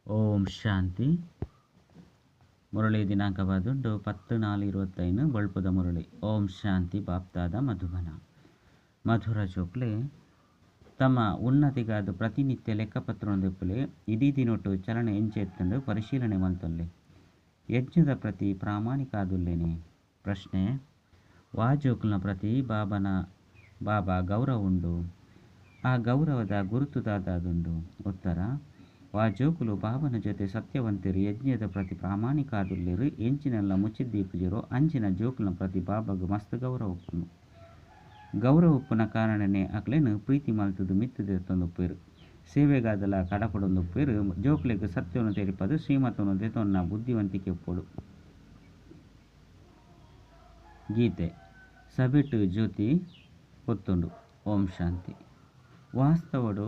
ಓಂ ಶಾಂತಿ. ಮುರಳಿ ದಿನಾಂಕವಾದುಂಡು 10/4/25 ಬಳ್ಪುದ ಮುರಳಿ. ಓಂ ಶಾಂತಿ. ಬಾಪ್ತಾದ ಮಧುಬನ. ಮಧುರ ಜೋಕ್ಲೆ ತಮ್ಮ ಉನ್ನತಿಗಾದ ಪ್ರತಿನಿತ್ಯ ಲೆಕ್ಕಪತ್ರದೊಂದಿಪ್ಪಲೆ ಇಡೀ ದಿನೊಟ್ಟು ಚಲನೆ ಎಂಚೆತ್ತಂಡು ಪರಿಶೀಲನೆ ಮಲ್ತೊಲ್ಲೆ. ಯಜ್ಞದ ಪ್ರತಿ ಪ್ರಾಮಾಣಿಕಾದುಲ್ಲೇನೆ. ಪ್ರಶ್ನೆ: ವಾಜೋಕ್ಲನ ಪ್ರತಿ ಬಾಬಾ ಗೌರವ ಉಂಡು. ಆ ಗೌರವದ ಗುರುತುದಾದುಂಡು. ಉತ್ತರ: ವಾಜೋಕುಲು ಬಾಬನ ಜೊತೆ ಸತ್ಯವಂತರು ಯಜ್ಞದ ಪ್ರತಿ ಪ್ರಾಮಾಣಿಕಾದುಲ್ಲೇರು ಎಂಚಿನೆಲ್ಲ ಮುಚ್ಚಿದ್ದೀಪುಜರು ಅಂಚಿನ ಜೋಕುಲನ ಪ್ರತಿ ಬಾಬಾಗ ಮಸ್ತ್ ಗೌರವ ಉಪ್ಪುನ ಕಾರಣನೇ ಅಕ್ಲೇನು ಪ್ರೀತಿ ಮಲ್ತದು ಮಿತ್ತದೆ ತಂದುಪ್ಪೇರು. ಸೇವೆಗಾದಲ ಕಡಪಡೊಂದುಪ್ಪೇರು. ಜೋಕ್ಲೆಗ್ ಸತ್ಯವನ್ನು ತೆರಿಪದು ಶ್ರೀಮತವನ್ನು ದೆತೊನ್ನ ಬುದ್ಧಿವಂತಿಕೆ ಉಪ್ಪೊಡು. ಗೀತೆ ಸಬೆಟ್ ಜ್ಯೋತಿ ಒತ್ತುಂಡು. ಓಂ ಶಾಂತಿ. ವಾಸ್ತವಡು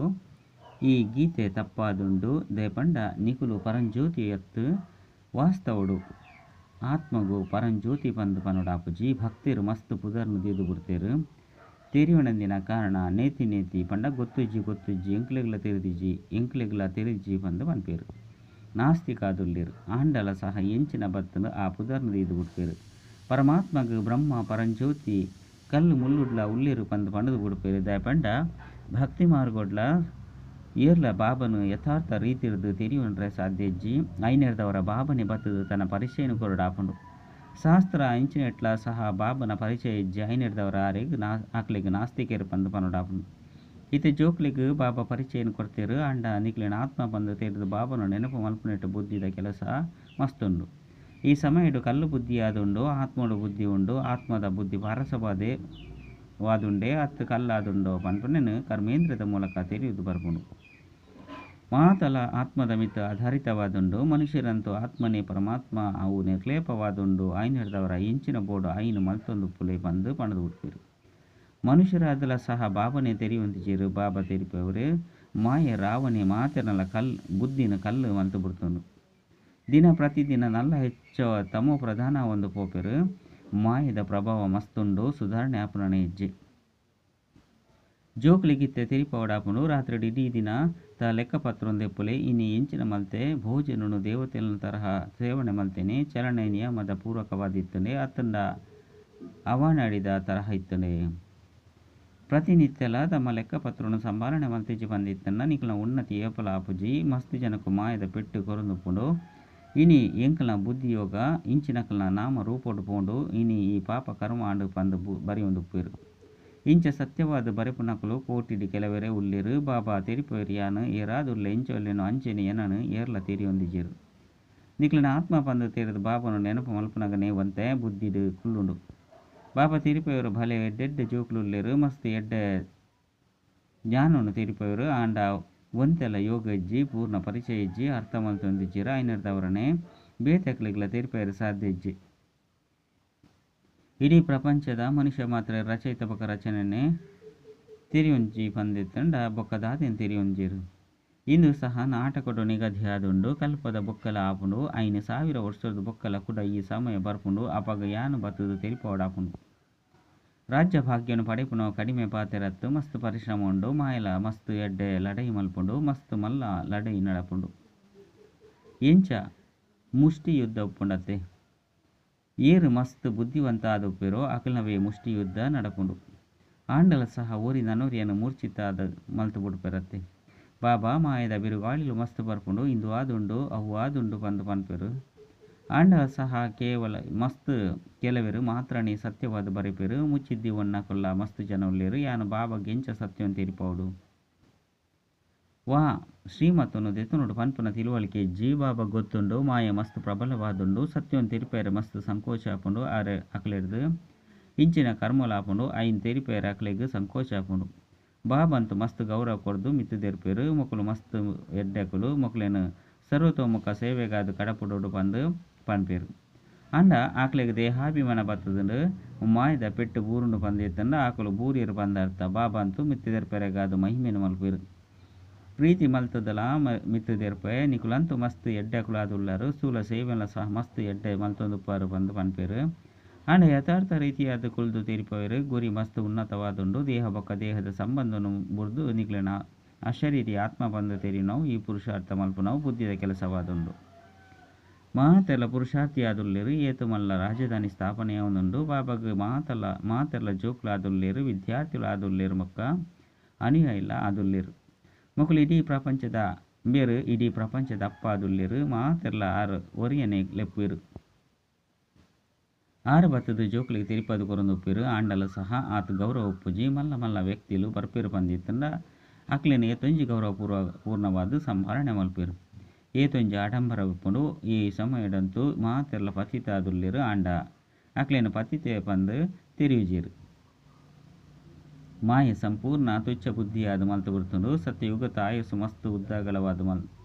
ಈ ಗೀತೆ ತಪ್ಪಾದುಂಡು ದೇಪಂಡ ನಿಕುಲು ಪರಂಜ್ಯೋತಿ ಎತ್ತು ವಾಸ್ತವಡು ಆತ್ಮಗು ಪರಂಜ್ಯೋತಿ ಪಂದು ಪನುಡಾಪುಜಿ ಭಕ್ತಿರು ಮಸ್ತ್ ಪುದರ್ನು ದೀದು ಬಿಡ್ತೇರು. ತೆರಿವಣಂದಿನ ಕಾರಣ ನೇತಿ ಪಂಡ ಗೊತ್ತುಜ್ಜಿ ಎಂಕ್ಲೆಗ್ಲ ತೆರಿಜಿ ಪಂದು ಪನ್ಪೇರು. ನಾಸ್ತಿಕಾದುಲ್ಲೇರು ಆಂಡಲ ಸಹ ಎಂಚಿನ ಬತ್ತನು ಆ ಪುದರ್ನು ದೀದು ಬಿಡ್ಪೇರು. ಪರಮಾತ್ಮಗು ಬ್ರಹ್ಮ ಪರಂಜ್ಯೋತಿ ಕಲ್ಲು ಮುಳ್ಳುಡ್ಲ ಉಳ್ಳೇರು ಪಂದು ಪಂಡದು ಬಿಡ್ಪೇರು. ದಯಪಂಡ ಭಕ್ತಿ ಮಾರ್ಗೊಡ್ಲ ಏರ್ಲ ಬಾಬನು ಯಥಾರ್ಥ ರೀತಿರ್ದು ತೆರಿಯುಂಡ್ರೆ ಸಾಧ್ಯಜ್ಜಿ ಐನೆರ್ದವರ ಬಾಬನೆ ಬತ್ತದು ತನ್ನ ಪರಿಚಯನು ಕೊರಡಾಪುಂಡು. ಶಾಸ್ತ್ರ ಇಂಚಿನೆಟ್ಲ ಸಹ ಬಾಬನ ಪರಿಚಯ ಇಜ್ಜಿ ಐನೆರ್ದವರ ಆಕ್ಲೆಗ್ ನಾಸ್ತಿಕೇರು ಪಂದು ಪನುಡಾಪುಂಡು. ಇತ್ತೆ ಜೋಕ್ಲೆಗ್ ಬಾಬಾ ಪರಿಚಯನು ಕೊಡ್ತೇರು. ಅಂಡ ನಿಕ್ಲಿನ ಆತ್ಮ ಪಂದು ತೆರೆದು ಬಾಬನು ನೆನಪು ಮಲ್ಪುನೆಟ್ಟು ಬುದ್ಧಿದ ಕೆಲಸ ಮಸ್ತುಂಡು. ಈ ಸಮಯಡು ಕಲ್ಲು ಬುದ್ಧಿ ಆದುಂಡು, ಆತ್ಮಡು ಬುದ್ಧಿ ಉಂಡು. ಆತ್ಮದ ಬುದ್ಧಿ ಪಾರಸವಾದೆ ವಾದುಂಡೆ ಅತ್ತು ಕಲ್ಲಾದುಂಡೋ ಪನ್ಪುನೆನು ಕರ್ಮೇಂದ್ರದ ಮೂಲಕ ತೆರೆಯುವುದು ಬರ್ಪುಂಡು. ಮಾತಲ ಆತ್ಮದ ಮಿತ್ತ ಆಧಾರಿತವಾದುಂಡು. ಮನುಷ್ಯರಂತೂ ಆತ್ಮನೇ ಪರಮಾತ್ಮ ಅವು ನಿರ್ಲೇಪವಾದುಂಡು. ಐನೆರ್ದವರ ಎಂಚಿನ ಬೋಡು ಐನು ಮಲ್ತೊಂದು ಪುಲೆ ಬಂದು ಪಣದು ಬಿಡ್ತೀರು. ಮನುಷ್ಯರಾದಲ ಸಹ ಬಾಬನೇ ತೆರೆಯುವಂತಿಜೀರು. ಬಾಬಾ ತೆರಿಪವರು ಮಾಯ ರಾವಣೆ ಮಾತಿನಲ್ಲ ಬುದ್ಧಿನ ಕಲ್ಲು ಮಲ್ತು ಬಿಡ್ತುಂಡು. ದಿನ ಪ್ರತಿದಿನ ನಲ್ಲ ಹೆಚ್ಚು ತಮೋ ಪ್ರಧಾನ ಒಂದು ಪೋಪೆರು. ಮಾಯದ ಪ್ರಭಾವ ಮಸ್ತುಂಡು. ಸುಧಾರಣೆ ಆಪುಣನೆ ಹೆಜ್ಜೆ ಜೋಕ್ಲಿಗಿತ್ತೆ ತೆರಿಪವಡಾಪುಂಡು. ರಾತ್ರಿ ಇಡೀ ದಿನ ತ ಲೆಕ್ಕಪತ್ರೊಂದೆಪ್ಪುಲೆ ಇನಿ ಎಂಚಿನ ಮಲ್ತೆ ಭೋಜನನು ದೇವತೆಲ ತರಹ ಸೇವನೆ ಮಲ್ತೇನೆ. ಚಲನೆ ನಿಯಮದ ಪೂರ್ವಕವಾದಿತ್ತನೆ. ಅತ್ತಂಡ ಅವಾನಾಡಿದ ತರಹ ಇತ್ತನೆ. ಪ್ರತಿನಿತ್ಯಲ ತಮ್ಮ ಲೆಕ್ಕಪತ್ರನು ಸಂಭಾಲನೆ ಮಲ್ತಿಜ್ಜಿ ಬಂದಿತ್ತನ್ನ ನಿಕ್ಲ ಉನ್ನತಿ ಏಪಲ ಆಪುಜಿ ಮಸ್ತ್ ಜನಕ್ಕೂ ಮಾಯದ ಪೆಟ್ಟು ಕೊರಂದುಪ್ಪುಂಡು. ಇನಿ ಎಂಕಲ್ನ ಬುದ್ಧಿಯೋಗ ಇಂಚಿನಕಲ್ನ ನಾಮ ರೂಪೋಡು ಪೋಂಡು. ಇನಿ ಈ ಪಾಪ ಕರ್ಮ ಆಂಡು ಪಂದು ಬರೆಯೊಂದುಪ್ಪೇರು. ಇಂಚ ಸತ್ಯವಾದ ಬರೆಪುನಕಲು ಕೋಟಿಡಿ ಕೆಲವರೇ ಉಳ್ಳೇರು. ಬಾಬಾ ತೆರಿಪೇರಿಯಾನು ಏರಾದುಲ್ಲ ಎಂಚೊಲ್ಲೆನು ಅಂಚೆನೆ ಏನನು ಏರ್ಲ ತೆರಿಯೊಂದಿಜೇರು. ನಿಕ್ಲಿನ ಆತ್ಮ ಪಂದು ತೆರೆದು ಬಾಬನು ನೆನಪು ಮಲ್ಪುನಗನೇ ಒಂತೆ ಬುದ್ಧಿಡು ಕುಳ್ಳುಂಡು. ಬಾಬಾ ತೆರಿಪೇವರು ಭಲೆ ಎಡ್ಡೆಡ್ಡೆ ಜೋಕ್ಲುಳ್ಳೇರು. ಮಸ್ತ್ ಎಡ್ಡೆ ಜ್ಞಾನವನ್ನು ತೆರಿಪೇವರು. ಆಂಡ ಒಂತೆಲ್ಲ ಯೋಗ ಇಜ್ಜಿ ಪೂರ್ಣ ಪರಿಚಯ ಇಜ್ಜಿ ಅರ್ಥ ಮಲ್ತೊಂದಿಜ್ಜೀರು. ಐನೆರ್ದವರನೇ ಬೇತಕ್ಲಿಗ್ಲ ತೆರಿಪೇರು ಸಾಧ್ಯ ಇಜ್ಜಿ. ಇಡೀ ಪ್ರಪಂಚದ ಮನುಷ್ಯ ಮಾತ್ರ ರಚಯಿತ ಬೊಕ್ಕ ರಚನೆನೆ ತೆರಿಯೊಂಜಿ ಪಂದಿತ್ತಂಡ ಬೊಕ್ಕದಾದೆನ್ ತೆರಿಯೊಂಜೀರು. ಇಂದು ಸಹ ನಾಟಕಡು ನಿಗದಿ ಆದುಂಡು. ಕಲ್ಪದ ಬೊಕ್ಕಲ ಆಪುಂಡು. 5,000 ವರ್ಷದ ಬೊಕ್ಕಲ ಕೂಡ ಈ ಸಮಯ ಬರ್ಪುಂಡು. ಅಪಗ ಯಾನು ಬತ್ತದು ತೆರಿಪವಡಾಪುಂಡು. ರಾಜ್ಯ ಭಾಗ್ಯನು ಪಡೆಪುನ ಕಡಿಮೆ ಪಾತೆರತ್ತು. ಮಸ್ತ್ ಪರಿಶ್ರಮ ಉಂಡು. ಮಾಯಲ ಮಸ್ತ್ ಎಡ್ಡೆ ಲಡೈ ಮಲ್ಪುಂಡು. ಮಸ್ತ್ ಮಲ್ಲ ಲಡೈ ನಡಪುಂಡು. ಎಂಚ ಮುಷ್ಟಿ ಯುದ್ಧ ಉಪ್ಪುಂಡತ್ತೆ. ಏರು ಮಸ್ತ್ ಬುದ್ಧಿವಂತ ಆದುಪ್ಪೇರೋ ಅಕಲ್ನವೇ ಮುಷ್ಟಿ ಯುದ್ಧ ನಡಪುಂಡು. ಆಂಡಲ ಸಹ ಓರಿ ನನೋರಿಯನ್ನು ಮೂರ್ಛಿತ ಮಲ್ತು ಬಿಡ್ಪೇರತ್ತೆ. ಬಾಬಾ ಮಾಯದ ಬಿರುಗಾಳಿಲು ಮಸ್ತ್ ಬರ್ಪುಂಡು. ಇಂದು ಆದುಂಡು ಅವು ಆದುಂಡು ಪಂದು ಪನ್ಪೇರು. ಆಂಡಲ ಸಹ ಕೇವಲ ಮಸ್ತ್ ಕೆಲವೆರು ಮಾತ್ರನೇ ಸತ್ಯವಾದ ಬರೆಪೇರು. ಮುಚ್ಚಿದ್ದಿ ಒನ್ನ ಕೊಲ್ಲ ಮಸ್ತ್ ಜನ ಉಳ್ಳೇರು. ಯಾನು ಬಾಬಾ ಗೆಂಚ ಸತ್ಯವನ್ನು ತೆರಿಪವಡು. ವಾ ಶ್ರೀಮತನು ದೆತುನುಡು ಪನ್ಪುನ ತಿಳುವಳಿಕೆ ಇಜ್ಜಿ ಬಾಬಾ ಗೊತ್ತುಂಡು. ಮಾಯ ಮಸ್ತ್ ಪ್ರಬಲವಾದುಂಡು. ಸತ್ಯವನ್ನು ತೆರಿಪೇರ ಮಸ್ತ್ ಸಂಕೋಚ ಆಪುಂಡು. ಆರೆ ಅಕ್ಲೆರ್ದು ಇಂಚಿನ ಕರ್ಮಲಾಪುಂಡು. ಐನ್ ತೆರಿಪೇರ ಅಕ್ಲೆಗ್ ಸಂಕೋಚ ಆಪುಂಡು. ಬಾಬಂತು ಮಸ್ತ್ ಗೌರವ ಕೊರ್ದು ಮಿತ್ತು ತೆರಿಪೇರು. ಮೊಕಲು ಮಸ್ತ್ ಎಡ್ಡೆಕುಲು ಮೊಕಲೇನು ಸರ್ವತೋಮುಖ ಸೇವೆಗಾದು ಕಡಪುಡೋಡು ಪಂದು ಪನ್ಪೇರು. ಅಂಡ ಆಕ್ಲೆಗ್ ದೇಹಾಭಿಮಾನ ಬತ್ತದುಂಡು. ಮಾಯದ ಪೆಟ್ಟು ಬೂರುಂಡು ಪಂದು ಎತ್ತಂಡ ಆಕಲು ಬೂರಿಯರು ಪಂದರ್ಥ. ಬಾಬಂತು ಮಿತ್ತು ತೆರಿಪೇರೆಗಾದು ಮಹಿಮೆನು ಮಲ್ಪೇರು. ಪ್ರೀತಿ ಮಲ್ತದಲ ಮಿತ್ತು ತೆರ್ಪೆ ನಿಕುಲಂತೂ ಮಸ್ತ್ ಎಡ್ಡೆಕುಲು ಆದುಳ್ಳಾರು. ಸ್ಥೂಲ ಸೇವೆಲ ಸಹ ಮಸ್ತ್ ಎಡ್ಡೆ ಮಲ್ತೊಂದುಪ್ಪಾರು ಪಂದು ಪನ್ಪೇರು. ಅಂಡ ಯಥಾರ್ಥ ರೀತಿಯಾದ ಕುಲ್ದು ತೆರಿಪೇರು. ಗುರಿ ಮಸ್ತ್ ಉನ್ನತವಾದುಂಡು. ದೇಹ ಬೊಕ್ಕ ದೇಹದ ಸಂಬಂಧನು ಬುರ್ದು ನಿಕ್ಲಿನ ಅಶರೀರಿ ಆತ್ಮ ಬಂದು ತೆರಿನವು ಈ ಪುರುಷಾರ್ಥ ಮಲ್ಪನವು ಬುದ್ಧಿದ ಕೆಲಸವಾದುಂಡು. ಮಾತೆಲ್ಲ ಪುರುಷಾರ್ಥಿಯಾದುಲ್ಲೇರು ಏತು ಮಲ್ಲ ರಾಜಧಾನಿ ಸ್ಥಾಪನೆಯಾವುದುಂಡು. ಬಾಬಾಗ ಮಾತೆಲ್ಲ ಜೋಕ್ಲು ಆದುಲ್ಲೇರು ವಿದ್ಯಾರ್ಥಿಗಳು ಆದುಲ್ಲೇರು ಮೊಕ್ಕ ಅನುಯಾಯಿಲ್ಲ ಆದುಲ್ಲೇರು. ಮೊಕ್ಕಲು ಇಡೀ ಪ್ರಪಂಚದ ಅಪ್ಪ ಆದುಲ್ಲೇರು ಮಾತೆಲ್ಲ ಆರು ಒರಿಯನೆ ಲೆಪ್ಪುರು. ಆರು ಬತ್ತದ ಜೋಕ್ಲಿಗೆ ತಿರುಪದು ಕೊರೊಂದುಪ್ಪಿರು. ಆಂಡಲ ಸಹ ಆತ ಗೌರವ ಉಪ್ಪುಜಿ ಮಲ್ಲ ವ್ಯಕ್ತಿಲು ಬರ್ಪಿರು ಪಂದಿತ್ತಂಡ ಅಕ್ಲಿನ ಏತೊಂಜಿ ಗೌರವ ಪೂರ್ಣವಾದ ಸಂಭಾರಣೆ ಮಲ್ಪಿರು. ಏತೊಂಜಿ ಆಡಂಬರ ಉಪ್ಪುಂಡು. ಈ ಸಮಯದಂತೂ ಮಾತೆಲ್ಲ ಪತಿತ ಆದುಲ್ಲೇರು. ಆಂಡ ಅಕ್ಲಿನ ಪತಿತೆ ಪಂದು ತಿರುವಿಜಿರು. ಮಾಯ ಸಂಪೂರ್ಣ ತುಚ್ಛ ಬುದ್ಧಿಯಾದ ಮಲ್ತು ಬಿಡ್ತುಂಡು. ಸತ್ಯಯುಗತ ಆಯಸ್ಸು ಮಸ್ತು ಉದ್ದಾಗಲವಾದ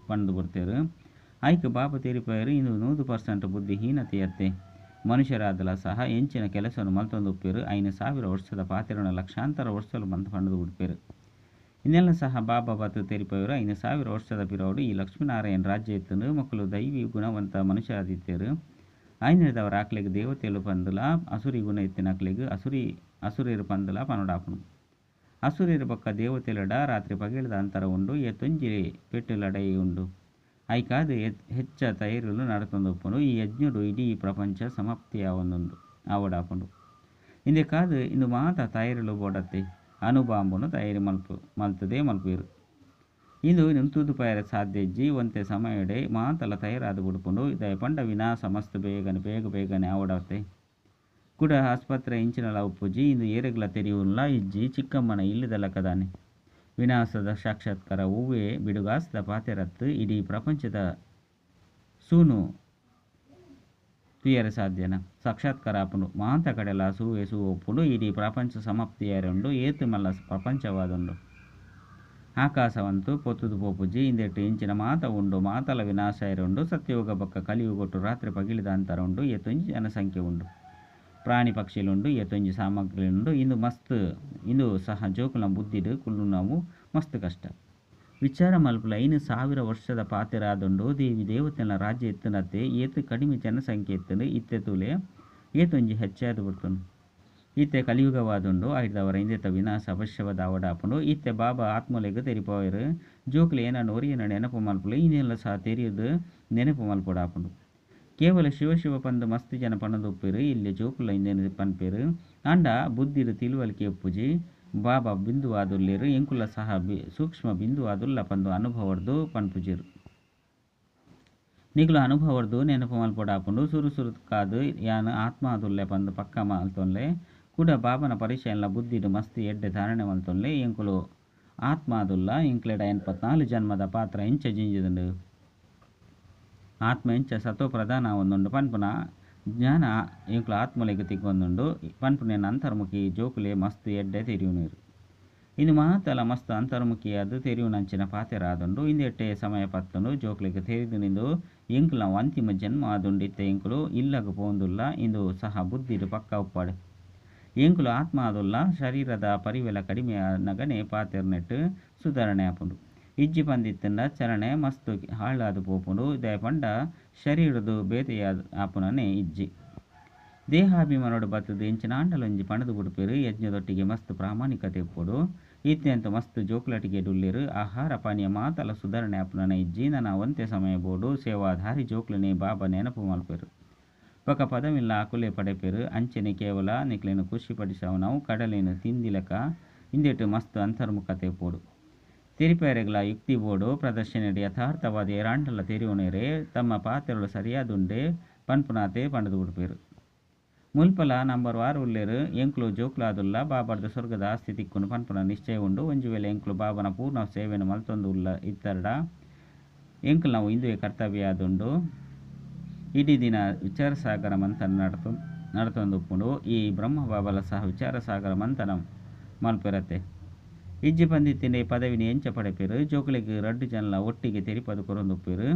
ಪಂದು ಬಿಡ್ತೇರು. ಐಕ್ ಬಾಪ ತೆರಿಪಾಯರು ಇಂದು 100% ಬುದ್ಧಿಹೀನತೆಯತ್ತೆ ಮನುಷ್ಯರಾದಲ ಸಹ ಎಂಚಿನ ಕೆಲಸವನ್ನು ಮಲ್ತೊಂದು ಉಪ್ಪೇರು. 5,000 ವರ್ಷದ ಪಾತಿರನ ಲಕ್ಷಾಂತರ ವರ್ಷಲು ಪಂದು ಬಿಡ್ಪೇರು. ಇನ್ನೆಲ್ಲ ಸಹ ಬಾಬಾ ಬತ್ತು ತೆರಿಪಾಯರು 5,000 ವರ್ಷದ ಪಿರೌಡು ಈ ಲಕ್ಷ್ಮೀನಾರಾಯಣ ರಾಜ್ಯ ಇತ್ತಂದು ಮಕ್ಕಳು ದೈವಿ ಗುಣವಂತ ಮನುಷ್ಯರಾದಿತ್ತೇರು. ಐನದವರ ಆಕ್ಲೆಗ್ ದೇವತೆಲು ಪಂದಲ ಅಸುರಿ ಗುಣ ಎತ್ತಿನ ಆಕ್ಲೆಗ್ ಅಸುರೇರು ಪಂದಲ ಪನೊಡಾಪನು. ಅಸುರೇರು ಪಕ್ಕ ದೇವತೆಲಡ ರಾತ್ರಿ ಪಗೇಳದ ಅಂತರ ಉಂಡು. ಎತ್ತೊಂಜಿ ಪೆಟ್ಟುಲಡೈ ಉಂಡು. ಐಕಾದು ಹೆಚ್ಚ ತಯಾರಿಲು ನಡತೊಂದುಪ್ಪುಂಡು. ಈ ಯಜ್ಞುಡು ಇಡೀ ಪ್ರಪಂಚ ಸಮಾಪ್ತಿಯಾವೊಂದುಂಡು ಆವಡಾಪುಂಡು. ಇಂದೆ ಕಾದು ಇಂದು ಮಾತ ತಯಾರಿಲು ಬೋಡತ್ತೆ ಅನುಬಾಂಬುನು ತಯಾರಿ ಮಲ್ತದೆ ಮಲ್ಪೇರು. ಇಂದು ನಿಂತುದು ಪಯರ ಸಾಧ್ಯಜ್ಜಿ ಒಂತೆ ಸಮಯಡೆ ಮಾತಲ್ಲ ತಯಾರಾದ ಬಿಡ್ಪುಂಡು. ಇದಾಯ ಪಂಡ ವಿನಾಶ ಮಸ್ತ್ ಬೇಗನೆ ಆವಡತ್ತೆ ಕೂಡ ಆಸ್ಪತ್ರೆ ಇಂಚಿನಲ ಉಪ್ಪುಜಿ ಇಂದು ಏರೆಗ್ಲ ತೆರಿಯುಲ್ಲ ಇಜ್ಜಿ ಚಿಕ್ಕಮ್ಮನ ಇಲ್ಲದಲ್ಲ ಕದಾನೆ. ವಿನಾಶದ ಸಾಕ್ಷಾತ್ಕಾರ ಹೂವೇ ಬಿಡುಗಾಸ್ದ ಪಾತೆರತ್ತು ಇಡೀ ಪ್ರಪಂಚದ ಸೂನು ತುಯರ ಸಾಧ್ಯನ ಸಾಕ್ಷಾತ್ಕಾರ ಆಪುಂಡು. ಮಾತ ಕಡೆಲ ಸೂವೆ ಒಪ್ಪುಂಡು. ಇಡೀ ಪ್ರಪಂಚ ಸಮಾಪ್ತಿಯಾರುಂಡು. ಏತು ಮಲ್ಲ ಪ್ರಪಂಚವಾದುಂಡು. ಆಕಾಶವಂತೂ ಪೊತ್ತುದು ಪೋಪುಜಿ ಇಂದೆಟ್ಟು ಇಂಚಿನ ಮಾತ ಉಂಡು. ಮಾತಲ ವಿನಾಶ ಇರುಂಡು. ಸತ್ಯಯುಗ ಬಕ್ಕ ಕಲಿಯುಗೊಟ್ಟು ರಾತ್ರಿ ಪಗಿಲಿದ ಅಂತರ ಉಂಡು. ಏತೊಂಜಿ ಜನಸಂಖ್ಯೆ ಉಂಡು. ಪ್ರಾಣಿ ಪಕ್ಷಿಲುಂಡು. ಏತೊಂಜಿ ಸಾಮಗ್ರಿಲುಂಡು. ಇಂದು ಸಹ ಜೋಕುಲ ಬುದ್ಧಿಡು ಕುಲ್ಲು ನಾವು ಮಸ್ತ್ ಕಷ್ಟ. ವಿಚಾರ ಮಲ್ಪುಲ 5,000 ವರ್ಷದ ಪಾತೆರಾದುಂಡು. ದೇವಿ ದೇವತೆನ ರಾಜ್ಯ ಎತ್ತನತ್ತೆ ಏತು ಕಡಿಮೆ ಜನಸಂಖ್ಯೆ ಎತ್ತನು ಇತ್ತೆ ತೂಲೆ ಏತೊಂಜಿ ಹೆಚ್ಚಾದು ಬಿಡ್ತುಂಡು. ಇತ್ತೆ ಕಲಿಯುಗವಾದುಂಡು. ಐದವರ ಇಂದೆತ ವಿನಾಶ ಅವಶ್ಯವಾದ ಆವಡಾಪುಂಡು. ಇತ್ತೆ ಬಾಬಾ ಆತ್ಮಲೆಗ್ ತೆರಿಪೋಯರು ಜೋಕುಲು ಏನನ್ನು ಒರಿಯನ ನೆನಪು ಮಲ್ಪುಲು ಇನ್ನೆಲ್ಲ ಸಹ ತೆರಿಯುದು ನೆನಪು ಮಲ್ಪೊಡಾಪುಂಡು. ಕೇವಲ ಶಿವ ಪಂದು ಮಸ್ತ್ ಜನ ಪಣದು ಉಪ್ಪೇರು. ಇಲ್ಲಿ ಜೋಕುಲ ಇಂದೇನು ಪನ್ಪೇರು. ಆಂಡ ಬುದ್ಧಿಡು ತಿಳುವಳಿಕೆ ಉಪ್ಪುಜಿ ಬಾಬಾ ಬಿಂದು ಆದುಲ್ಲೇರು. ಎಂಕುಲ ಸಹ ಸೂಕ್ಷ್ಮ ಬಿಂದು ಆದುಲ್ಲ ಪಂದು ಅನುಭವರ್ದು ಪನ್ಪುಜಿರು. ನಿಗುಲು ಅನುಭವರ್ದು ನೆನಪು ಮಲ್ಪೊಡಾಪುಂಡು. ಸುರು ಕಾದು ಯಾನು ಆತ್ಮ ಆದುಲ್ಲೆ ಪಂದು ಪಕ್ಕ ಮಲ್ತೊನ್ಲೆ ಕೂಡ ಬಾಬನ ಪರಿಚಯಲ್ಲ ಬುದ್ಧಿಡು ಮಸ್ತ್ ಎಡ್ಡೆ ಧಾರಣೆ ಮಲ್ತೊನ್ಲೆ ಎಂಕುಲು ಆತ್ಮ ಆದುಲ್ಲ. ಎಂಕ್ಲೆಡ 84 ಜನ್ಮದ ಪಾತ್ರ ಎಂಚ ಜಿಂಜಿದುಂಡು. ಆತ್ಮ ಎಂಚ ಸತೋ ಪ್ರಧಾನ ಒಂದುಂಡು ಪನ್ಪುನ ಜ್ಞಾನ ಎಂಕುಲು ಆತ್ಮಲೆಗ್ ತಿಕ್ಕೊಂದುಂಡು. ಪನ್ಪುನೇನು ಅಂತರ್ಮುಖಿ ಜೋಕುಲೆ ಮಸ್ತ್ ಎಡ್ಡೆ ತೆರಿಯುನೀರು. ಇಂದು ಮಾತಲ ಮಸ್ತ್ ಅಂತರ್ಮುಖಿಯಾದ ತೆರಿಯುನಂಚಿನ ಪಾತೆರಾದುಂಡು. ಇಂದೆಟ್ಟೆ ಸಮಯ ಪತ್ತುಂಡು ಜೋಕುಲೆಗ್ ತೆರಿದು ನಿಂದು ಎಂಕುಲ ಅಂತಿಮ ಜನ್ಮ ಆದುಂಡು. ಇತ್ತೆ ಎಂಕುಲು ಇಲ್ಲಗ ಪೋಂದುಲ್ಲ. ಇಂದು ಸಹ ಬುದ್ಧಿಡು ಪಕ್ಕ ಉಪ್ಪಾಡು. ಎಂಕುಲು ಆತ್ಮ ಆದುಲ್ಲ. ಶರೀರದ ಪರಿವೆಲ ಕಡಿಮೆ ನಗನೆ ಪಾತೆರ್ನೆಟ್ಟು ಸುಧಾರಣೆ ಆಪುಂಡು. ಇಜ್ಜಿ ಪಂದಿತ್ತಂಡ ಚಲನೆ ಮಸ್ತ್ ಹಾಳಾದು ಪೋಪುಂಡು. ಇದಾಯ ಪಂಡ ಶರೀರದು ಬೇತೆಯಾದ ಆಪುನನೆ ಇಜ್ಜಿ ದೇಹಾಭಿಮಾನೋಡು ಬತ್ತದು ಎಂಚಿನ ಆಂಡಲೊಂಜಿ ಪಣದು ಬಿಡ್ಪೇರು. ಯಜ್ಞದೊಟ್ಟಿಗೆ ಮಸ್ತ್ ಪ್ರಾಮಾಣಿಕತೆ ಉಪ್ಪುಡು. ಇತ್ತೆಂತ ಮಸ್ತ್ ಜೋಕುಲಟಿಗೆ ಡುಲ್ಲೇರು. ಆಹಾರ ಪಾನೀಯ ಮಾತಲ ಸುಧಾರಣೆ ಆಪುನನೆ ಇಜ್ಜಿ ನನ್ನ ಒಂತೆ ಸಮಯ ಬೋಡು ಸೇವಾಧಾರಿ ಜೋಕುಲನೆ ಬಾಬಾ ನೆನಪು ಮಲ್ಪೇರು. ಪಕ್ಕ ಪದವಿಲ್ಲ ಆಕುಲೆ ಪಡೆಪೇರು. ಅಂಚೆನೆ ಕೇವಲ ನಿಕ್ಲೇನು ಖುಷಿ ಪಡಿಸವು ನಾವು ಕಡಲೇನು ತಿಂದಿಲಕ ಇಂದೆಟ್ಟು ಮಸ್ತ್ ಅಂತರ್ಮುಖತೆ ಉಪ್ಪುಡು. ತೆರಿಪಾಯರೆಗ್ಲ ಯುಕ್ತಿ ಬೋರ್ಡು ಪ್ರದರ್ಶನದ ಯಥಾರ್ಥವಾದ ಏರಾಂಡಲ ತೆರಿಯುನೇರೆ ತಮ್ಮ ಪಾತೆರಳು ಸರಿಯಾದುಂಡೆ ಪನ್ಪುನಾತೆ ಪಂಡದು ಬಿಡ್ಪೇರು. ಮುಲ್ಪಲ ನಂಬರ್ 6 ಉಲ್ಲೇರು. ಎಂಕ್ಲು ಜೋಕ್ಲಾದುಲ್ಲ ಬಾಬರ್ದು ಸ್ವರ್ಗದ ಆಸ್ತಿ ತಿಕ್ಕುನು ಪನ್ಪುನ ನಿಶ್ಚಯ ಉಂಡು. ಒಂಜು ವೇಳೆ ಎಂಕ್ಲು ಬಾಬನ ಪೂರ್ಣ ಸೇವೆಯನ್ನು ಮಲ್ತೊಂದು ಉಲ್ಲ ಇತ್ತರಡ ಎಂಕ್ಲು ನಾವು ಇಂದುವೆ ಕರ್ತವ್ಯ ಆದುಂಡು. ಇಡೀ ದಿನ ವಿಚಾರ ಸಾಗರ ಮಂಥನ ನಡತೊಂದು ಉಪ್ಪುಂಡು. ಈ ಬ್ರಹ್ಮ ಬಾಬಲ ಸಹ ವಿಚಾರ ಸಾಗರ ಮಂಥನ ಮಲ್ಪೆರತ್ತೆ. ಇಜ್ಜಿ ಪಂದಿತ್ತಿನ ಪದವಿನಿ ಎಂಚ ಪಡೆಪೇರು. ಜೋಕುಲೆಗ್ ರಡ್ಡು ಜನಲ ಒಟ್ಟಿಗೆ ತೆರಿಪದು ಕೊರೊಂದುಪ್ಪೇರು.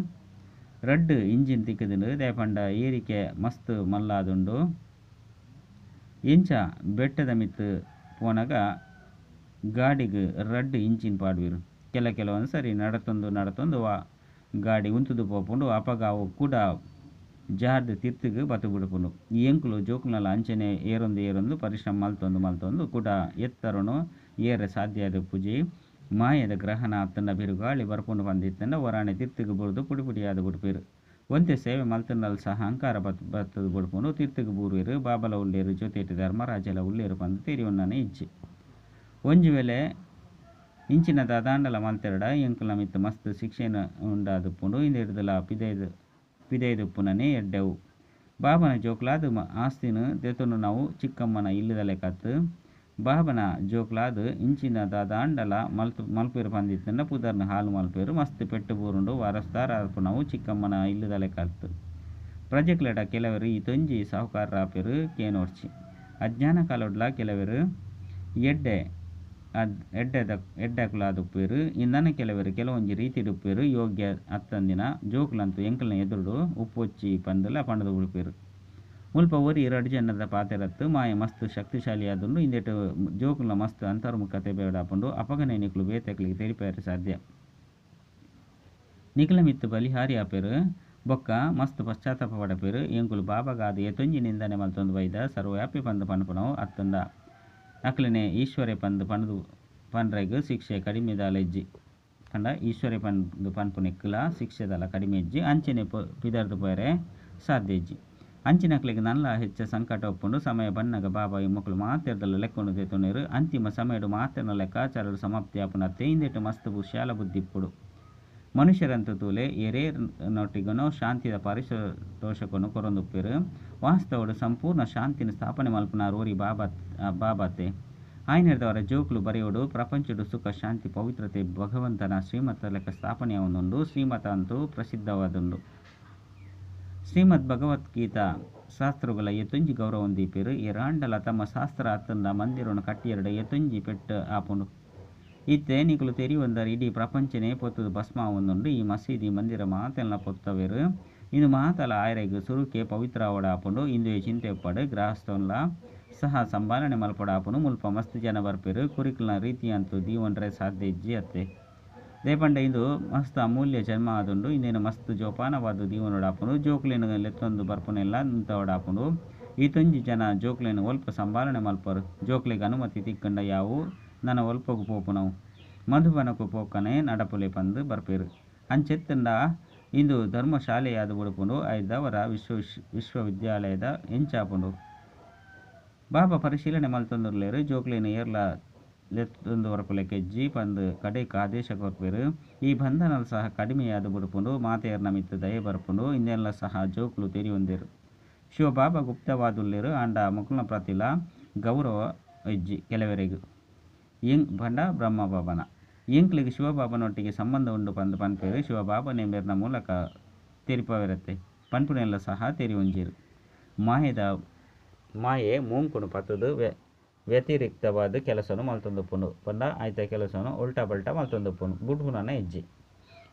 ರಡ್ಡು ಇಂಜಿನ್ ತಿಕ್ಕುದುಂಡು. ದೇಪಂಡ ಏರಿಕೆ ಮಸ್ತ್ ಮಲ್ಲಾದುಂಡು. ಎಂಚ ಬೆಟ್ಟದ ಮಿತ್ತು ಪೋನಗ ಗಾಡಿಗ್ ರಡ್ಡು ಇಂಜಿನ್ ಪಾಡ್ವೆರು. ಕೆಲವೊಂದು ಸರಿ ನಡತೊಂದು ಗಾಡಿ ಉಂತುದು ಪೋಪುಂಡು. ಅಪಗ ಅವು ಕೂಡ ಜಾರ್ದು ತಿರ್ತುಗ್ ಬತ್ತು ಬಿಡುಪುಂಡು. ಎಂಕುಲು ಜೋಕುಲ್ನಲ ಅಂಚನೆ ಏರೊಂದು ಪರಿಶ್ರಮ ಮಲ್ತೊಂದು ಕೂಡ ಎತ್ತರನು ಏರೆ ಸಾಧ್ಯ ಆದ ಪೂಜಿ ಮಾಯದ ಗ್ರಹಣ ಅತ್ತಂಡ ಬಿರುಗಾಳಿ ಬರ್ಪುಂಡು ಬಂದಿತ್ತಂಡ ಒರಾಣೆ ತಿರ್ತಿಗೆ ಬುಡ್ದು ಪುಡಿ ಪುಡಿಯಾದ ಬುಡ್ಪೇರು ಒಂತೆ ಸೇವೆ ಮಲ್ತನಲ್ಲಿ ಸಹ ಅಹಂಕಾರ ಬತ್ತದ ಬುಡ್ಪುಂಡು ತಿರ್ತಿಗೆ ಬೂರುವೆರು ಬಾಬಲ ಉಳ್ಳೇರು ಜೊತೆಟ್ ಧರ್ಮರಾಜಲ ಉಳ್ಳೇರು ಬಂದು ತೆರಿ ಉಣ್ಣನೆ ಇಜ್ಜಿ ಒಂಜಿ ವೇಳೆ ಇಂಚಿನ ದಾಂಡಲ ಮಲ್ತೆರಡ ಎಂಕುಲ ಮಿತ್ತು ಮಸ್ತ್ ಶಿಕ್ಷೆನ ಉಂಡಾದುಪ್ಪುಂಡು ಇಂದಿಡ್ದಲ ಪಿದೈದುಪ್ಪುನನೆ ಎಡ್ಡೆವು ಬಾಬನ ಜೋಕ್ಲಾದು ಆಸ್ತಿನ ದೆತುನು ನಾವು ಚಿಕ್ಕಮ್ಮನ ಇಲ್ಲದಲೆ ಕತ್ತು ಬಾಬನ ಜೋಕ್ಲಾದು ಇಂಚಿನ ದಾಂಡಲ ಮಲ್ಪೇರು ಬಂದಿತ್ತಂಡ ಪುದರ್ನ ಹಾಲು ಮಲ್ಪೇರು ಮಸ್ತ್ ಪೆಟ್ಟು ಬೂರುಂಡು ವರಸ್ತಾರ ನಾವು ಚಿಕ್ಕಮ್ಮನ ಇಲ್ಲದಲೆ ಕತ್ತು ಪ್ರಜೆಕ್ಲೆಡ ಕೆಲವರು ಈ ತೊಂಜಿ ಸಾಹುಕಾರ ರಾಪೇರು ಕೇನೋರ್ಚಿ ಅಜ್ಞಾನ ಕಾಲೊಡ್ಲ ಕೆಲವರು ಎಡ್ಡೆಕುಲಾದುಪ್ಪೇರು ಇಂದನ ಕೆಲವರು ಕೆಲವೊಂಜಿ ರೀತಿ ಡುಪ್ಪೇರು ಯೋಗ್ಯ ಅತ್ತಂದಿನ ಜೋಕುಲಂತೂ ಎಂಕಲ್ನ ಎದುರುಡು ಉಪ್ಪೊಚ್ಚಿ ಪಂದಲ ಪಂಡದು ಉಳ್ಪೇರು ಮುಲ್ಪ ಒರಿ 2 ಜನದ ಪಾತೆರತ್ತು ಮಾಯ ಮಸ್ತ್ ಶಕ್ತಿಶಾಲಿಯಾದುಂಡು ಇಂದೆಟ್ಟು ಜೋಕುಲ ಮಸ್ತ್ ಅಂತರ್ಮುಖತೆ ಬೇಡಾಪುಂಡು ಅಪಗನೆ ನಿಕ್ಲು ಬೇತೆಕ್ಲಿಗೆ ತೆರಿಪೇರು ಸಾಧ್ಯ ನಿಕ್ಲ ಮಿತ್ತು ಬಲಿಹಾರಿ ಆಪೇರು ಬೊಕ್ಕ ಮಸ್ತ್ ಪಶ್ಚಾತ್ತಾಪ ಪಡಪೇರು ಎಂಕುಲು ಬಾಬಾಗಾದ ಎತೊಂಜಿ ನಿಂದನೆ ಮಲ್ತೊಂದು ಬೈದ ಸರ್ವವ್ಯಾಪಿ ಪಂದು ಪನ್ಪುನವು ಅತ್ತಂದ ಅಕ್ಲನೆ ಈಶ್ವರೆ ಪಂದು ಪಣದು ಪನ್ರೆಗ್ ಶಿಕ್ಷೆ ಕಡಿಮೆ ದಾಲೆಜ್ಜಿ ಕಂಡ ಈಶ್ವರೆ ಪಂದು ಪನ್ಪುನೆಕ್ಕಲ ಶಿಕ್ಷೆದಲ ಕಡಿಮೆ ಇಜ್ಜಿ ಅಂಚನೆ ಪಿದರ್ದು ಪೋರೆ ಸಾಧ್ಯ ಇಜ್ಜಿ ಅಂಚಿನಕ್ಲಿಗೆ ನಲ್ಲ ಹೆಚ್ಚ ಸಂಕಟ ಒಪ್ಪುಂಡು ಸಮಯ ಬನ್ನಗ ಬಾಬಾ ಈ ಮಕ್ಕಳು ಮಾತೆರ್ದಲ್ಲ ಲೆಕ್ಕೊಂಡು ತೆತ್ತುನೇರು ಅಂತಿಮ ಸಮಯಡು ಮಾತೆರ್ನ ಲೆಕ್ಕಾಚಾರಡು ಸಮಾಪ್ತಿ ಆಪುನತ್ತೆ ಇಂದೆಟ್ಟು ಮಸ್ತ್ ಶಾಲ ಬುದ್ಧಿಪ್ಪುಡು ಮನುಷ್ಯರಂತೂ ತೂಲೆ ಎರೇರ್ನೊಟ್ಟಿಗನು ಶಾಂತಿದ ಪರಿಶೋಷಕನು ಕೊರೊಂದುಪ್ಪೇರು ವಾಸ್ತವಡು ಸಂಪೂರ್ಣ ಶಾಂತಿನ ಸ್ಥಾಪನೆ ಮಲ್ಪನ ರೋರಿ ಬಾಬಾತೆ ಆಯ್ನೆರ್ದವರ ಜೋಕ್ಲು ಬರೆಯೋಡು ಪ್ರಪಂಚಡು ಸುಖ ಶಾಂತಿ ಪವಿತ್ರತೆ ಭಗವಂತನ ಶ್ರೀಮತ ಲೆಕ್ಕ ಸ್ಥಾಪನೆಯಾವೊಂದುಂಡು ಶ್ರೀಮತ ಅಂತೂ ಪ್ರಸಿದ್ಧವಾದುಂಡು ಶ್ರೀಮದ್ ಭಗವದ್ಗೀತಾ ಶಾಸ್ತ್ರಗಳ ಎತ್ತೊಂಜಿ ಗೌರವ ಹೊಂದಿಪೇರು ಎರಾಂಡಲ ತಮ್ಮ ಶಾಸ್ತ್ರ ಅತ್ತಂದ ಮಂದಿರವನ್ನು ಕಟ್ಟಿಯರಡು ಎತ್ತೊಂಜಿ ಪೆಟ್ಟು ಆಪುಂಡು ಇತ್ತೆ ನಿಕುಲು ತೆರಿ ಒಂದರ ಇಡೀ ಪ್ರಪಂಚನೇ ಪೊತ್ತದು ಭಸ್ಮ ಒಂದುಂಡು ಈ ಮಸೀದಿ ಮಂದಿರ ಮಾತೆಲ್ನ ಪೊತ್ತವೇರು ಇಂದು ಮಾತಲ ಆಯ್ರೆಗ್ ಸುರುಕೆ ಪವಿತ್ರ ಆಪುಂಡು ಇಂದು ಚಿಂತೆ ಪಡು ಗ್ರಹಸ್ಥನ್ಲ ಸಹ ಸಂಭಾಲನೆ ಮಲ್ಪಡಾಪುನು ಮುಲ್ಪ ಮಸ್ತ್ ಜನ ಬರ್ಪೇರು ಕುರಿಕಲ್ನ ರೀತಿ ಅಂತೂ ದೀವೊಂಡ್ರೆ ಸಾಧ್ಯ ಇಜ್ಜಿ ಅತ್ತೆ ದೇಪಂಡ ಇಂದು ಮಸ್ತ್ ಅಮೂಲ್ಯ ಜನ್ಮ ಆದುಂಡು ಇಂದೇನು ಮಸ್ತ್ ಜೋಪಾನವಾದ ದೀವನೋಡಾಪುನು ಜೋಕ್ಲೇನು ಲೆತ್ತೊಂದು ಬರ್ಪುನೆಲ್ಲ ನಿಂತವಡಾಪುಂಡು ಈ ತೊಂಜಿ ಜನ ಜೋಕ್ಲೇನು ಒಲ್ಪ ಸಂಭಾಲನೆ ಮಲ್ಪರು ಜೋಕ್ಲೆಗೆ ಅನುಮತಿ ತಿಕ್ಕಂಡ ಯಾವು ನನ್ನ ಒಲ್ಪಗು ಪೋಪುನವು ಮಧುಬನಕು ಪೋಕನೆ ನಡಪುಲೆ ಪಂದು ಬರ್ಪೇರು ಅಂಚೆತ್ತಂಡ ಇಂದು ಧರ್ಮಶಾಲೆಯಾದ ಉಡುಪುಂಡು ಐದವರ ವಿಶ್ವವಿದ್ಯಾಲಯದ ಎಂಚಾಪುಂಡು ಬಾಬಾ ಪರಿಶೀಲನೆ ಮಲ್ತೊಂದುರ್ಲೇರು ಜೋಕ್ಲೇನು ಏರ್ಲ ಲೆತ್ತೊಂದು ಹೊರಪುಲೆ ಕೆಜ್ಜಿ ಪಂದು ಕಡೆಕ ಆದೇಶ ಕೊರ್ಪೇರು ಈ ಬಂಧನ ಸಹ ಕಡಿಮೆಯಾದ ಬುಡುಪುಂಡು ಮಾತೆಯರ್ನ ಮಿತ್ತು ದಯೆ ಬರ್ಪುಂಡು ಇಂದೆಲ್ಲ ಸಹ ಜೋಕ್ಲು ತೆರಿ ಹೊಂದೇರು ಶಿವ ಬಾಬಾ ಗುಪ್ತವಾದುಲ್ಲೇರು ಆಂಡ ಮುಕುಲ್ನ ಪ್ರತಿಲ ಗೌರವ ಇಜ್ಜಿ ಕೆಲವರೆಗೂ ಬಂಡ ಬ್ರಹ್ಮ ಬಾಬನ ಎಂಕ್ಲಿಗೆ ಶಿವಬಾಬನೊಟ್ಟಿಗೆ ಸಂಬಂಧ ಉಂಡು ಪಂದು ಪನ್ಪೇರು ಶಿವಬಾಬನ ಎಂಬೆರ್ನ ಮೂಲಕ ತೆರಿಪವಿರತ್ತೆ ಪನ್ಪುನೆಲ್ಲ ಸಹ ತೆರಿ ಹೊಂಜೇರು ಮಾಯೆ ಮೂಂಕುನು ಪತ್ತದು ವ್ಯತಿರಿಕ್ತವಾದ ಕೆಲಸವನ್ನು ಮಲ್ತೊಂದುಪ್ಪುಂಡು ಪಂಡ ಆಯ್ತ ಕೆಲಸವನ್ನು ಉಲ್ಟಾ ಬಲ್ಟಾ ಮಲ್ತೊಂದುಪ್ಪುಂಡು ಬುಡ್ಪುನನ ಹೆಜ್ಜೆ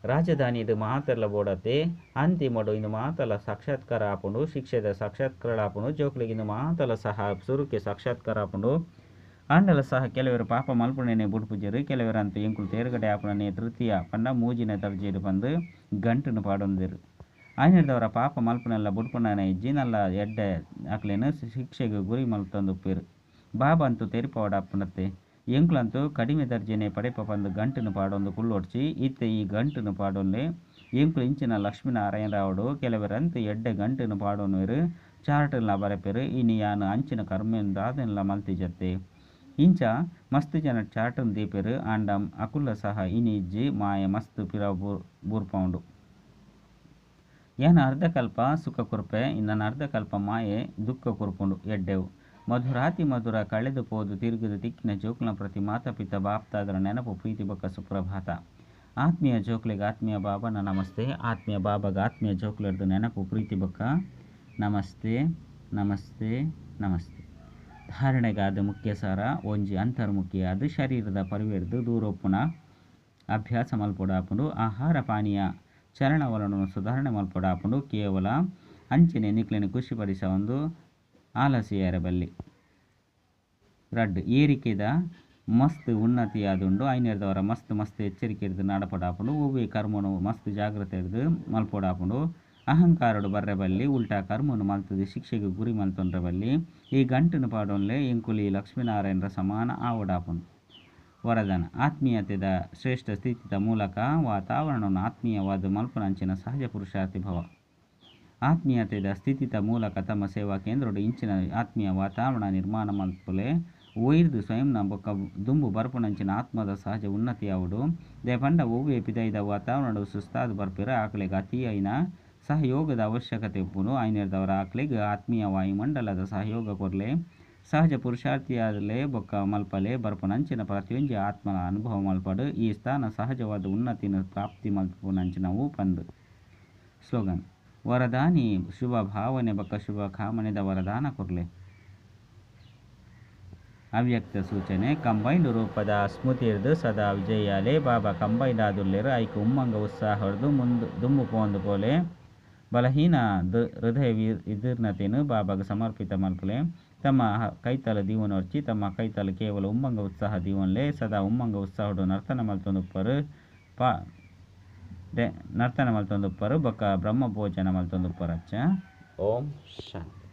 ರಾಜಧಾನಿ ಇದು ಮಾತೆಲ್ಲ ಬೋಡತೆ ಅಂತಿಮಡು ಇನ್ನು ಮಾತಲ ಸಾಕ್ಷಾತ್ಕಾರ ಆಪುಂಡು ಶಿಕ್ಷೆದ ಸಾಕ್ಷಾತ್ಕಾರ ಆಪುಂಡು ಜೋಕ್ಲಿಗೆ ಇನ್ನು ಮಾತಲ ಸಹ ಸುರುಕೆ ಸಾಕ್ಷಾತ್ಕಾರ ಆಪುಂಡು ಆಂಡಲ ಸಹ ಕೆಲವರು ಪಾಪ ಮಲ್ಪುಣೆನೆ ಬುಡ್ಪುಜರು ಕೆಲವರಂತೂ ಎಂಕುಲು ತೇರುಗಡೆ ಆಪುಣನೆ ತೃತೀಯ ಪಂಡ ಮೂಜಿನ ದರ್ಜೆಡು ಬಂದು ಗಂಟನ್ನು ಪಾಡೊಂದಿರು ಆಯ್ನೆಡ್ದವರ ಪಾಪ ಮಲ್ಪನೆಲ್ಲ ಬುಡ್ಪುಣನ ಇಜ್ಜಿ ನಲ್ಲ ಎಡ್ಡೆ ಆಕ್ಲೇನು ಶಿಕ್ಷೆಗೆ ಗುರಿ ಮಲ್ತೊಂದುಪ್ಪೇರು ಬಾಬಾ ಅಂತೂ ತೆರಿಪವಾಡಾಪುಣತ್ತೆ ಎಂಕುಲಂತೂ ಕಡಿಮೆ ದರ್ಜೆನೆ ಪಡೆಪ ಪಂದು ಗಂಟನ್ನು ಪಾಡೊಂದು ಕುಳ್ಳೊಡ್ಚಿ ಇತ್ತೆ ಈ ಗಂಟನ್ನು ಪಾಡೊನ್ಲೆ ಎಂಕುಲು ಇಂಚಿನ ಲಕ್ಷ್ಮೀನಾರಾಯಣ ರಾವುಡು ಕೆಲವರಂತೂ ಎಡ್ಡೆ ಗಂಟನ್ನು ಪಾಡೋನುವೆರು ಚಾರ್ಟನ್ನ ಬರಪೇರು ಇನಿ ಯಾನು ಅಂಚಿನ ಕರ್ಮೆಂದು ಅದನ್ನೆಲ್ಲ ಮಲ್ತಿಜತ್ತೆ ಇಂಚ ಮಸ್ತ್ ಜನ ಚಾಟನ್ ದೀಪೇರು ಆಂಡಂ ಅಕುಲ್ಲ ಸಹ ಇನಿ ಇಜ್ಜಿ ಮಾಯ ಮಸ್ತ್ ಪಿರ ಬೂರ್ಪೌಂಡು ಏನ ಅರ್ಧಕಲ್ಪ ಸುಖ ಕುರ್ಪೆ ಇನ್ನನ ಅರ್ಧಕಲ್ಪ ಮಾಯೆ ದುಃಖ ಕುರ್ಪುಂಡು ಎಡ್ಡೆವು ಮಧುರ ಕಳೆದು ಪೋದು ತಿರುಗಿದು ತಿಕ್ಕಿನ ಜೋಕ್ಲ ಪ್ರತಿ ಮಾತಾಪಿತ ಬಾಪ್ತಾದರ ನೆನಪು ಪ್ರೀತಿ ಬೊಕ್ಕ ಸುಪ್ರಭಾತ ಆತ್ಮೀಯ ಜೋಕ್ಲೆಗೆ ಆತ್ಮೀಯ ಬಾಬನ ನಮಸ್ತೆ ಆತ್ಮೀಯ ಬಾಬಾಗ ಆತ್ಮೀಯ ಜೋಕ್ಲರ್ದು ನೆನಪು ಪ್ರೀತಿ ಬೊಕ್ಕ ನಮಸ್ತೆ ನಮಸ್ತೆ ನಮಸ್ತೆ ಧಾರಣೆಗಾದ ಮುಖ್ಯ ಸಾರ ಒಂಜಿ ಅಂತರ್ಮುಖಿಯಾದ ಶರೀರದ ಪರಿವೆರ್ದು ದೂರೋಪುನ ಅಭ್ಯಾಸ ಮಲ್ಪೊಡಾಪುಂಡು ಆಹಾರ ಪಾನೀಯ ಚಲನವಲನವನ್ನು ಸುಧಾರಣೆ ಮಲ್ಪೊಡಾಪುಂಡು ಕೇವಲ ಅಂಚನೆ ನಿಕ್ಲೆನ ಖುಷಿಪಡಿಸ ಒಂದು ಆಲಸಿಯರಬಲ್ಲಿ ರಡ್ ಏರಿಕೆದ ಮಸ್ತ್ ಉನ್ನತಿಯಾದುಂಡು ಐನೆರ್ದವರ ಮಸ್ತ್ ಎಚ್ಚರಿಕೆ ಹಿಡಿದು ನಾಡಪಡಾಪುಂಡು ಹೂವಿ ಕರ್ಮನು ಮಸ್ತ್ ಜಾಗ್ರತೆ ಹಿಡಿದು ಮಲ್ಪೊಡಾಪುಂಡು ಅಹಂಕಾರಡು ಬರ್ರೆಬಲ್ಲಿ ಉಲ್ಟಾ ಕರ್ಮನು ಮಲ್ತದು ಶಿಕ್ಷೆಗೆ ಗುರಿ ಮಲ್ತೊಂಡ್ರೆ ಬಲ್ಲಿ ಈ ಗಂಟನು ಪಾಡೋನ್ಲೆ ಎಂಕುಲಿ ಲಕ್ಷ್ಮೀನಾರಾಯಣರ ಸಮಾನ ಆವಡಾಪುಂಡು ವರದಾನ ಆತ್ಮೀಯತೆದ ಶ್ರೇಷ್ಠ ಸ್ಥಿತಿದ ಮೂಲಕ ವಾತಾವರಣವನ್ನು ಆತ್ಮೀಯವಾದ ಮಲ್ಪನಂಚಿನ ಸಹಜ ಪುರುಷಾರ್ಥಿ ಭವ. ಆತ್ಮೀಯತೆದ ಸ್ಥಿತಿದ ಮೂಲಕ ತಮ್ಮ ಸೇವಾ ಕೇಂದ್ರಡು ಇಂಚಿನ ಆತ್ಮೀಯ ವಾತಾವರಣ ನಿರ್ಮಾಣ ಮಲ್ಪಲೆ ಒಯ್ದು ಸ್ವಯಂನ ಬೊಕ್ಕ ದುಂಬು ಬರ್ಪುನಂಚಿನ ಆತ್ಮದ ಸಹಜ ಉನ್ನತಿಯಾವುಡು ದೇಪಂಡ ಒವ್ವೇ ಪಿದೈದ ವಾತಾವರಣ ಸುಸ್ತಾದ ಬರ್ಪಿರ ಆಕಳಿಗೆ ಅತಿ ಐನ ಸಹಯೋಗದ ಅವಶ್ಯಕತೆ ಉಪ್ಪುನು ಐನೇರ್ದವರ ಆಕಳಿಗೆ ಆತ್ಮೀಯ ವಾಯುಮಂಡಲದ ಸಹಯೋಗ ಕೊರಲೆ ಸಹಜ ಪುರುಷಾರ್ಥಿಯಾದಲೇ ಬೊಕ್ಕ ಮಲ್ಪಲೆ ಬರ್ಪುನಂಚಿನ ಪ್ರತಿಯೊಂದು ಆತ್ಮನ ಅನುಭವ ಮಲ್ಪಡು ಈ ಸ್ಥಾನ ಸಹಜವಾದ ಉನ್ನತಿನ ಪ್ರಾಪ್ತಿ ಮಲ್ಪುನಂಚಿನವು ಪಂದು. ಸ್ಲೋಗನ್ ವರದಾನಿ ಶುಭ ಭಾವನೆ ಬೊಕ್ಕ ಶುಭ ಕಾಮನೆದ ವರದಾನ ಕೊರ್ಲೆ. ಅವ್ಯಕ್ತ ಸೂಚನೆ ಕಂಬೈಂಡ್ ರೂಪದ ಸ್ಮೃತಿರ್ದು ಸದಾ ವಿಜಯಾಲೆ ಬಾಬಾ ಕಂಬೈಂಡ್ ಆದುಲ್ಲೇರು ಐಕೆ ಉಮ್ಮಂಗ ಉತ್ಸಾಹ ಹೊಡೆದು ಮುಂದೆ ದುಮ್ಮು ಪೋಂದು ಪೋಲೆ ಬಲಹೀನ ಹೃದಯ ವಿದೀರ್ಣತೆಯನ್ನು ಬಾಬಾಗ ಸಮರ್ಪಿತ ಮಲ್ಪಲೆ ತಮ್ಮ ಕೈತಲ ದೀವನೊರ್ಚಿ ತಮ್ಮ ಕೈತಲ ಕೇವಲ ಉಮ್ಮಂಗ ಉತ್ಸಾಹ ದೀವನ್ಲೆ ಸದಾ ಉಮ್ಮಂಗ ಉತ್ಸಾಹಡು ನರ್ತನ ಮಲ್ತೊಂದುಪ್ಪರು ಬೊಕ್ಕ ಬ್ರಹ್ಮ ಭೋಜನ ಮಲ್ತೊಂದುಪ್ಪರಚ್ಚ. ಓಂ ಶಾಂತಿ.